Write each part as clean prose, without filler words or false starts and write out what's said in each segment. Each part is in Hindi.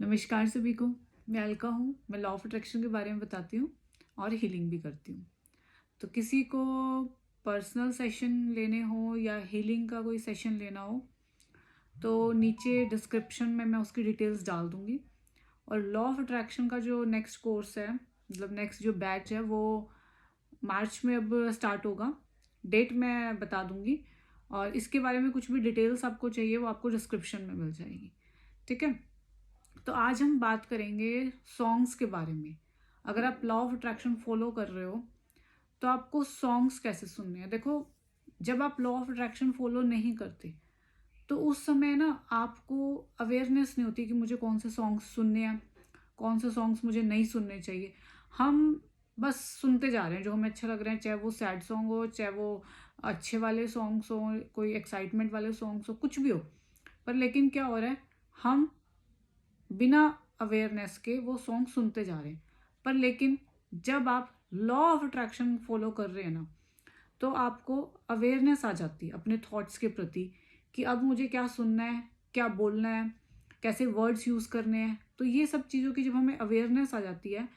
नमस्कार सभी को। मैं अलका हूँ। मैं लॉ ऑफ अट्रैक्शन के बारे में बताती हूँ और हीलिंग भी करती हूँ। तो किसी को पर्सनल सेशन लेने हो या हीलिंग का कोई सेशन लेना हो तो नीचे डिस्क्रिप्शन में मैं उसकी डिटेल्स डाल दूँगी। और लॉ ऑफ अट्रैक्शन का जो नेक्स्ट कोर्स है, मतलब नेक्स्ट जो बैच है, वो मार्च में अब स्टार्ट होगा। डेट मैं बता दूँगी और इसके बारे में कुछ भी डिटेल्स आपको चाहिए वो आपको डिस्क्रिप्शन में मिल जाएगी। ठीक है। तो आज हम बात करेंगे सॉन्ग्स के बारे में। अगर आप लॉ ऑफ अट्रैक्शन फॉलो कर रहे हो तो आपको सॉन्ग्स कैसे सुनने हैं। देखो, जब आप लॉ ऑफ अट्रैक्शन फॉलो नहीं करते तो उस समय ना आपको अवेयरनेस नहीं होती कि मुझे कौन से सॉन्ग्स सुनने हैं, कौन से सॉन्ग्स मुझे नहीं सुनने चाहिए। हम बस सुनते जा रहे हैं जो हमें अच्छा लग रहे हैं, चाहे वो सैड सॉन्ग हो, चाहे वो अच्छे वाले सॉन्ग्स हो, कोई एक्साइटमेंट वाले सॉन्ग्स हो, कुछ भी हो। पर लेकिन क्या हो रहा है, हम बिना अवेयरनेस के वो सॉन्ग सुनते जा रहे हैं। पर लेकिन जब आप लॉ ऑफ अट्रैक्शन फॉलो कर रहे हैं ना, तो आपको अवेयरनेस आ जाती है अपने थॉट्स के प्रति कि अब मुझे क्या सुनना है, क्या बोलना है, कैसे वर्ड्स यूज़ करने हैं। तो ये सब चीज़ों की जब हमें अवेयरनेस आ जाती है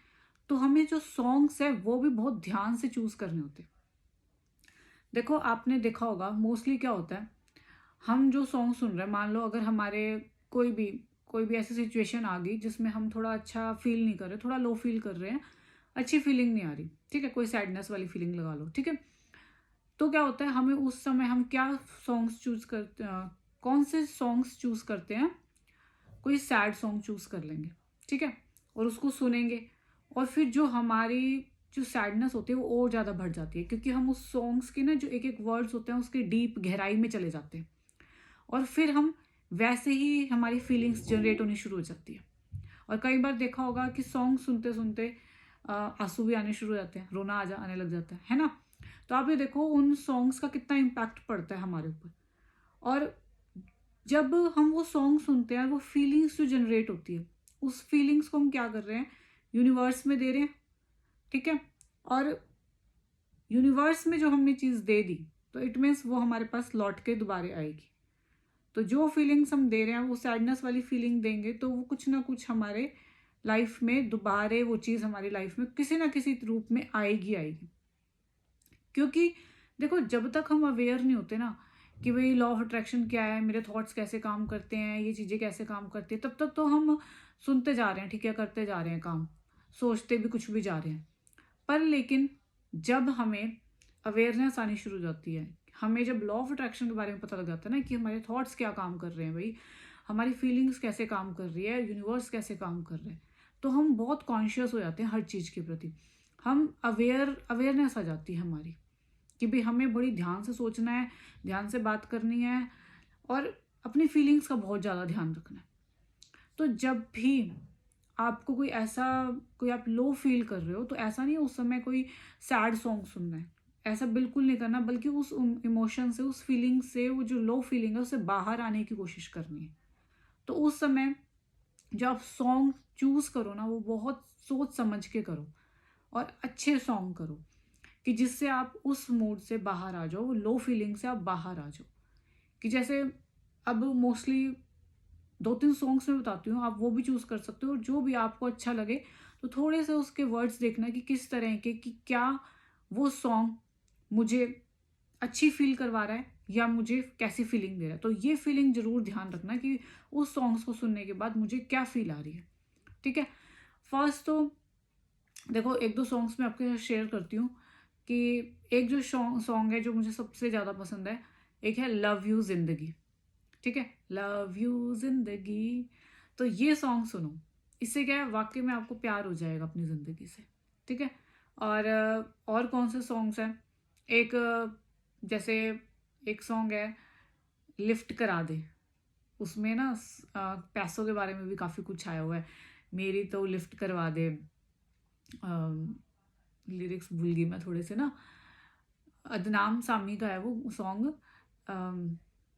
तो हमें जो सॉन्ग्स है वो भी बहुत ध्यान से चूज़ करने होते हैं। देखो, आपने देखा होगा मोस्टली क्या होता है, हम जो सॉन्ग सुन रहे हैं, मान लो अगर हमारे कोई भी कोई भी ऐसी सिचुएशन आ गई जिसमें हम थोड़ा अच्छा फील नहीं कर रहे, थोड़ा लो फील कर रहे हैं, अच्छी फीलिंग नहीं आ रही, ठीक है, कोई सैडनेस वाली फीलिंग लगा लो, ठीक है। तो क्या होता है, हमें उस समय हम क्या सॉन्ग्स चूज करते हैं, कौन से सॉन्ग्स चूज करते हैं, कोई सैड सॉन्ग चूज कर लेंगे, ठीक है, और उसको सुनेंगे। और फिर जो हमारी जो सैडनेस होती है वो और ज़्यादा बढ़ जाती है, क्योंकि हम उस सॉन्ग्स के ना जो एक एक वर्ड्स होते हैं उसके डीप गहराई में चले जाते हैं। और फिर हम वैसे ही हमारी फीलिंग्स जनरेट होनी शुरू हो जाती है। और कई बार देखा होगा कि सॉन्ग सुनते सुनते आंसू भी आने शुरू हो जाते हैं, रोना आने लग जाता है ना। तो आप ये देखो उन सॉन्ग्स का कितना इम्पैक्ट पड़ता है हमारे ऊपर। और जब हम वो सॉन्ग सुनते हैं, वो फीलिंग्स जो जनरेट होती है, उस फीलिंग्स को हम क्या कर रहे हैं, यूनिवर्स में दे रहे हैं, ठीक है। और यूनिवर्स में जो हमने चीज़ दे दी तो इट मीन्स वो हमारे पास लौट के दोबारा आएगी। तो जो फीलिंग्स हम दे रहे हैं, वो सैडनेस वाली फीलिंग देंगे तो वो कुछ ना कुछ हमारे लाइफ में दोबारा वो चीज़ हमारी लाइफ में किसी ना किसी रूप में आएगी आएगी। क्योंकि देखो, जब तक हम अवेयर नहीं होते ना कि भाई लॉ ऑफ अट्रैक्शन क्या है, मेरे थॉट्स कैसे काम करते हैं, ये चीज़ें कैसे काम करती है, तब तक तो हम सुनते जा रहे हैं, ठीक है, करते जा रहे हैं काम, सोचते भी कुछ भी जा रहे हैं। पर लेकिन जब हमें अवेयरनेस आनी शुरू हो जाती है, हमें जब लॉ ऑफ अट्रैक्शन के बारे में पता लग जाता है ना कि हमारे थॉट्स क्या काम कर रहे हैं भाई, हमारी फीलिंग्स कैसे काम कर रही है, यूनिवर्स कैसे काम कर रहे हैं, तो हम बहुत कॉन्शियस हो जाते हैं हर चीज़ के प्रति। हम अवेयरनेस आ जाती है हमारी कि भाई हमें बड़ी ध्यान से सोचना है, ध्यान से बात करनी है और अपनी फीलिंग्स का बहुत ज़्यादा ध्यान रखना है। तो जब भी आपको कोई आप लो फील कर रहे हो तो ऐसा नहीं है उस समय कोई सैड सॉन्ग सुनना है, ऐसा बिल्कुल नहीं करना, बल्कि उस इमोशन से, उस फीलिंग से, वो जो लो फीलिंग है उससे बाहर आने की कोशिश करनी है। तो उस समय जो आप सॉन्ग चूज करो ना, वो बहुत सोच समझ के करो और अच्छे सॉन्ग करो कि जिससे आप उस मूड से बाहर आ जाओ, वो लो फीलिंग से आप बाहर आ जाओ। कि जैसे अब मोस्टली दो तीन सॉन्ग्स मैं बताती हूँ, आप वो भी चूज कर सकते हो, और जो भी आपको अच्छा लगे तो थोड़े से उसके वर्ड्स देखना कि किस तरह के, कि क्या वो सॉन्ग मुझे अच्छी फील करवा रहा है या मुझे कैसी फीलिंग दे रहा है। तो ये फीलिंग जरूर ध्यान रखना कि उस सॉन्ग्स को सुनने के बाद मुझे क्या फील आ रही है, ठीक है। फर्स्ट तो देखो, एक दो सॉन्ग्स मैं आपके साथ शेयर करती हूँ कि एक जो सॉन्ग है जो मुझे सबसे ज़्यादा पसंद है, एक है लव यू जिंदगी, ठीक है, लव यू जिंदगी। तो ये सॉन्ग सुनो, इससे क्या है, वाकई में आपको प्यार हो जाएगा अपनी ज़िंदगी से, ठीक है। और और कौन से सॉन्ग्स हैं, एक जैसे एक सॉन्ग है लिफ्ट करा दे, उसमें ना पैसों के बारे में भी काफ़ी कुछ आया हुआ है, मेरी तो लिफ्ट करवा दे। लिरिक्स भूल गई मैं थोड़े से ना, अदनाम सामी का है वो सॉन्ग।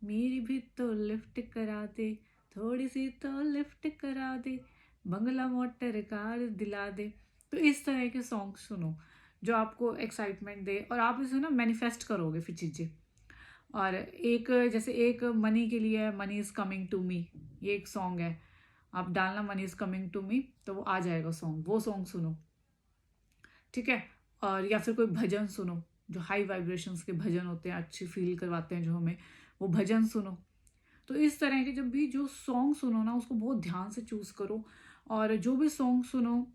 मेरी भी तो लिफ्ट करा दे, थोड़ी सी तो लिफ्ट करा दे, बंगला मोटर कार दिला दे। तो इस तरह के सॉन्ग सुनो जो आपको एक्साइटमेंट दे और आप इसे ना मैनिफेस्ट करोगे फिर चीज़ें। और एक जैसे एक मनी के लिए, money is coming to me, ये एक सॉन्ग है। आप डालना money is coming to me, तो वो आ जाएगा सॉन्ग, वो सॉन्ग सुनो, ठीक है। और या फिर कोई भजन सुनो, जो हाई वाइब्रेशंस के भजन होते हैं, अच्छी फील करवाते हैं जो हमें, वो भजन सुनो। तो इस तरह के जब भी जो सॉन्ग सुनो ना, उसको बहुत ध्यान से चूज़ करो, और जो भी सॉन्ग सुनो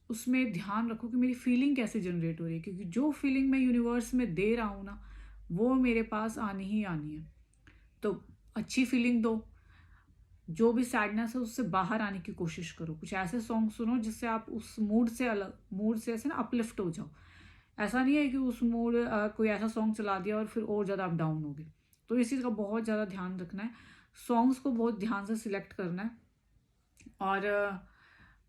उसमें ध्यान रखो कि मेरी फीलिंग कैसे जनरेट हो रही है, क्योंकि जो फीलिंग मैं यूनिवर्स में दे रहा हूँ ना, वो मेरे पास आनी ही आनी है। तो अच्छी फीलिंग दो, जो भी सैडनेस है उससे बाहर आने की कोशिश करो। कुछ ऐसे सॉन्ग सुनो जिससे आप उस मूड से अलग, मूड से ऐसे ना अपलिफ्ट हो जाओ। ऐसा नहीं है कि उस मूड कोई ऐसा सॉन्ग चला दिया और फिर और ज़्यादा आप डाउन हो गए। तो इस चीज़ का बहुत ज़्यादा ध्यान रखना है, सॉन्ग्स को बहुत ध्यान से सिलेक्ट करना है। और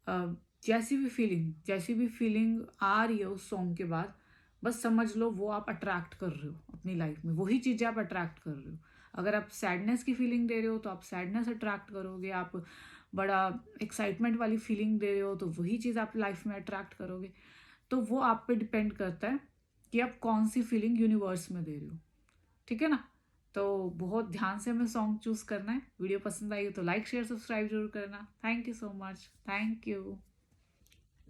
अ, जैसी भी फीलिंग आ रही है उस सॉन्ग के बाद, बस समझ लो वो आप अट्रैक्ट कर रहे हो अपनी लाइफ में, वही चीज़ें आप अट्रैक्ट कर रहे हो। अगर आप सैडनेस की फीलिंग दे रहे हो तो आप सैडनेस अट्रैक्ट करोगे, आप बड़ा एक्साइटमेंट वाली फीलिंग दे रहे हो तो वही चीज़ आप लाइफ में अट्रैक्ट करोगे। तो वो आप पे डिपेंड करता है कि आप कौन सी फीलिंग यूनिवर्स में दे रहे हो, ठीक है ना। तो बहुत ध्यान से हमें सॉन्ग चूज करना है। वीडियो पसंद आई हो तो लाइक शेयर सब्सक्राइब जरूर करना। Thank you so much, thank you.